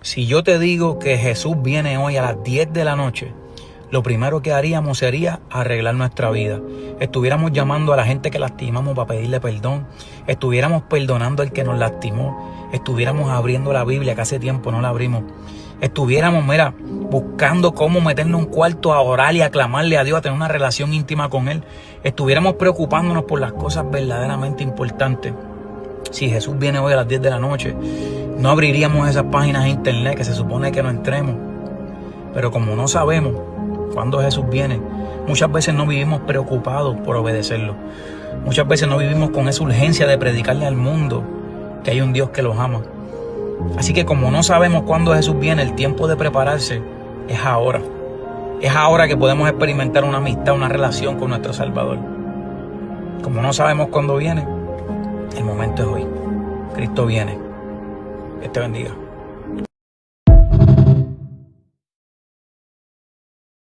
Si yo te digo que Jesús viene hoy a las 10 de la noche, lo primero que haríamos sería arreglar nuestra vida. Estuviéramos llamando a la gente que lastimamos para pedirle perdón. Estuviéramos perdonando al que nos lastimó. Estuviéramos abriendo la Biblia, que hace tiempo no la abrimos. Estuviéramos, buscando cómo meternos en un cuarto a orar y a clamarle a Dios, a tener una relación íntima con Él. Estuviéramos preocupándonos por las cosas verdaderamente importantes. Si Jesús viene hoy a las 10 de la noche, no abriríamos esas páginas de internet que se supone que no entremos. Pero como no sabemos cuándo Jesús viene, muchas veces no vivimos preocupados por obedecerlo. Muchas veces no vivimos con esa urgencia de predicarle al mundo que hay un Dios que los ama. Así que como no sabemos cuándo Jesús viene, el tiempo de prepararse es ahora. Es ahora que podemos experimentar una amistad, una relación con nuestro Salvador. Como no sabemos cuándo viene, el momento es hoy. Cristo viene. Dios te bendiga.